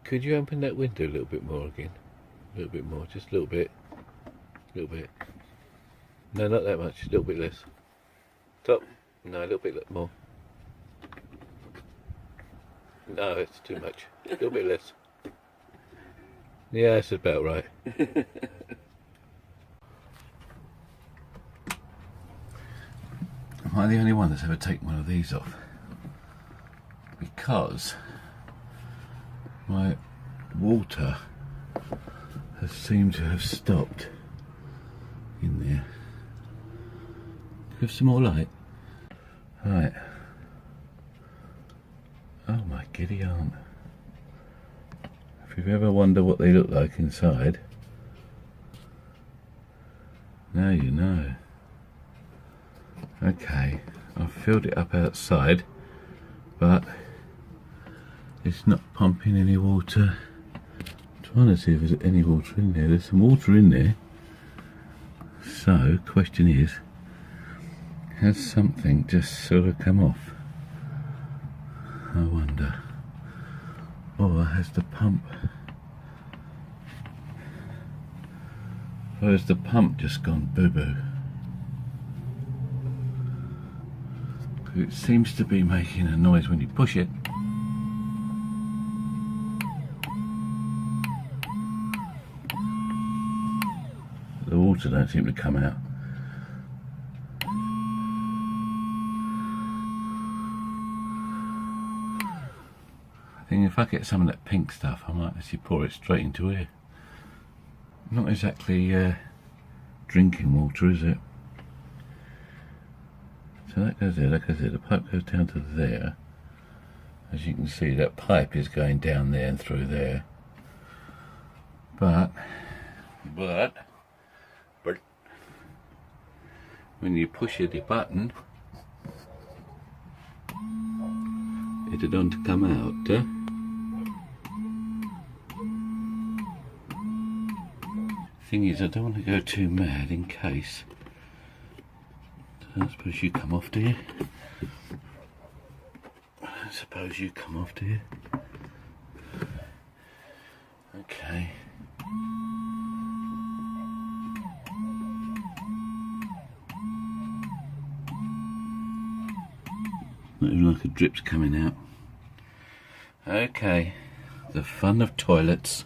Could you open that window a little bit more again? A little bit more, just a little bit. A little bit. No, not that much, a little bit less. Top. No, a little bit more. No, it's too much. A little bit less. Yeah, that's about right. Am I the only one that's ever taken one of these off? Because my water has seemed to have stopped in there. Have some more light. Right. Oh my giddy aunt. If you've ever wondered what they look like inside, now you know. Okay, I've filled it up outside, but it's not pumping any water. I'm trying to see if there's any water in there. There's some water in there. So, question is, has something just sort of come off? I wonder. Or has the pump... Or has the pump just gone boo-boo? It seems to be making a noise when you push it. The water don't seem to come out. I think if I get some of that pink stuff, I might actually pour it straight into here. Not exactly drinking water, is it? So that goes there, that goes there. The pipe goes down to there. As you can see, that pipe is going down there and through there. But when you push the button, it don't come out. Thing is, I don't want to go too mad in case. I suppose you come off, do you? I suppose you come off, do you? Okay. Not even like a drip's coming out. Okay. The fun of toilets.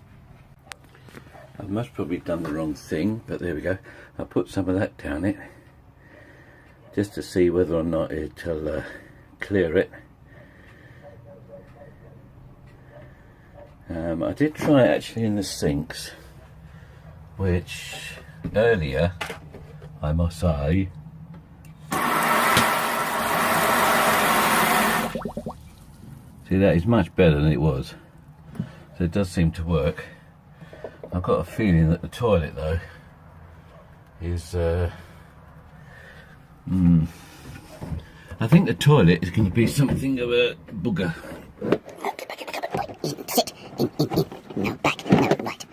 I've most probably done the wrong thing, but there we go. I'll put some of that down it, just to see whether or not it'll clear it. I did try actually in the sinks, which earlier, I must say, see, that is much better than it was. So it does seem to work. I've got a feeling that the toilet though is I think the toilet is going to be something of a booger. Sit. No, back. No, right.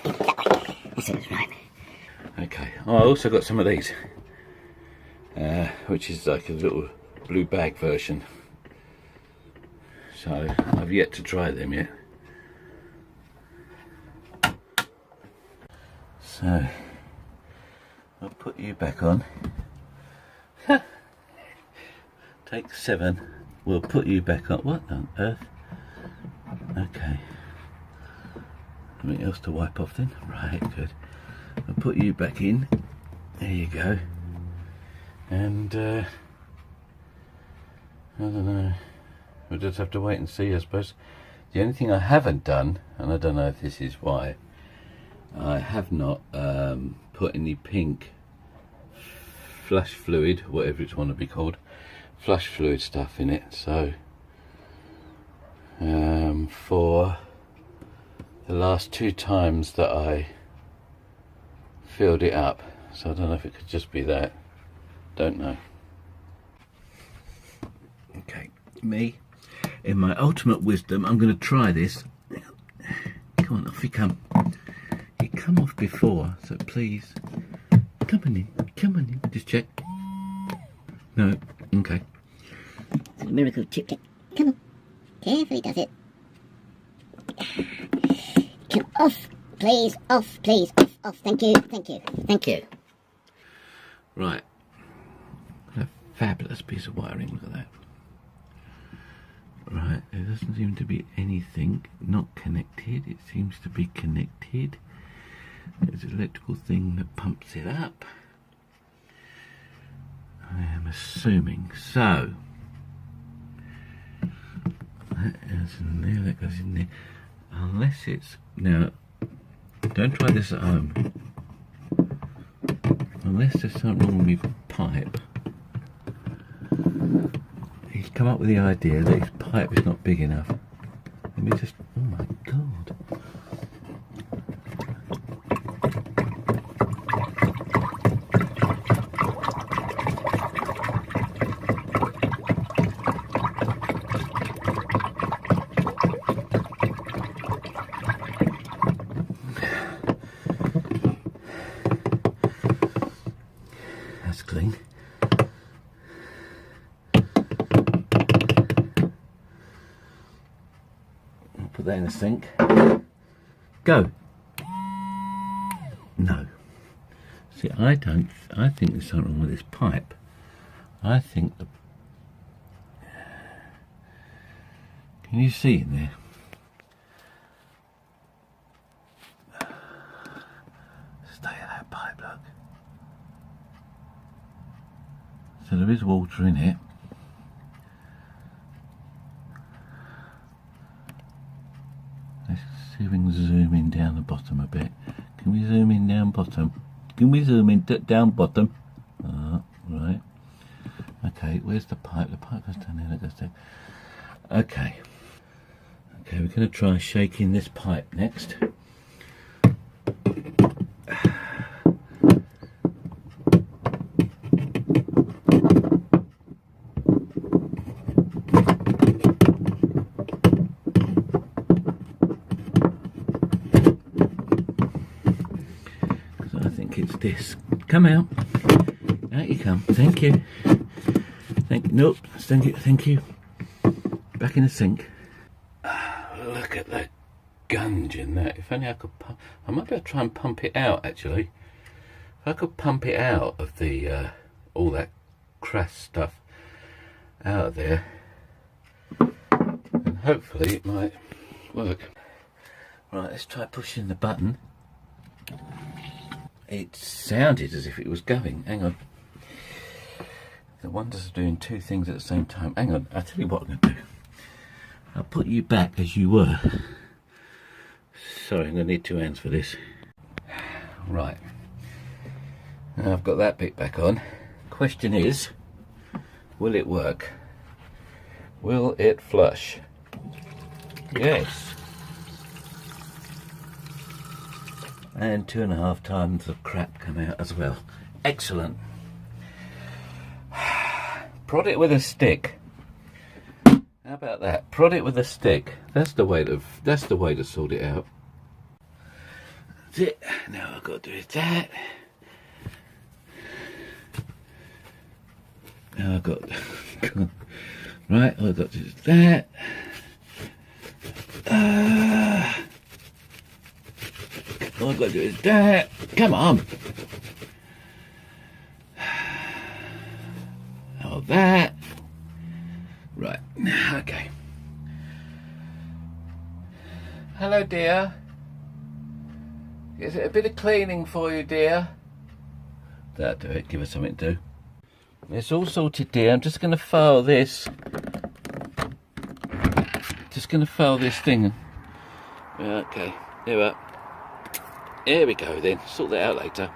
That way. This is right. Okay. Oh, I also got some of these, which is like a little blue bag version. So I've yet to try them yet. So I'll put you back on. Take 7. We'll put you back on. What on earth? Okay. Something else to wipe off then? Right, good. I'll put you back in. There you go. And I don't know. We'll just have to wait and see, I suppose. The only thing I haven't done, and I don't know if this is why, I have not put any pink flush fluid, whatever it's want to be called, flush fluid stuff in it. So for the last 2 times that I filled it up, so I don't know if it could just be that, don't know. Okay, me, in my ultimate wisdom, I'm going to try this. Come on, off you come. You come off before, so please Come on in. Come on in. Just check. No. Okay. It's a miracle chip check. Come on. Carefully does it. Come off, please. Off, please. Off, off. Thank you. Thank you. Thank you. Right. A fabulous piece of wiring. Look at that. Right. There doesn't seem to be anything not connected. It seems to be connected. There's an electrical thing that pumps it up. I am assuming so. That goes in there, that goes in there. Unless it's... Now, don't try this at home. Unless there's something wrong with my pipe. He's come up with the idea that his pipe is not big enough. Let me just... Oh my God. That's clean. I'll put that in the sink. Go. No. See, I think there's something wrong with this pipe. I think the... Can you see in there? Stay at that pipe, look. So there is water in it. Let's see if we can zoom in down the bottom a bit. Can we zoom in down bottom? Can we zoom in down bottom? Right. Okay, where's the pipe? The pipe goes down there, it goes down. Okay. Okay, we're going to try shaking this pipe next. I think it's this. Come out. Out you come. Thank you. Nope. Thank you. Thank you. Back in the sink. Look at that gunge in that. If only I could pump. I might be able to try and pump it out, actually. If I could pump it out of the all that crass stuff out of there, and hopefully it might work. Right, let's try pushing the button. It sounded as if it was going. Hang on. The wonders of doing two things at the same time. Hang on, I'll tell you what I'm going to do. I'll put you back as you were. Sorry, I'm going to need two hands for this. Right. Now I've got that bit back on. Question is, will it work? Will it flush? Yes. And 2.5 times of crap come out as well. Excellent. Prod it with a stick. How about that? Prod it with a stick. That's the way to sort it out. That's it. Now I've got to do is that. Now I've got right. All I've got to do is that. All I've got to do is that. Come on. Oh, that. Right. Okay. Hello, dear. Is it a bit of cleaning for you, dear? That'll do it. Give us something to do. It's all sorted, dear. I'm just going to file this. Just going to file this thing. Okay. Here we are. Here we go then. Sort that out later.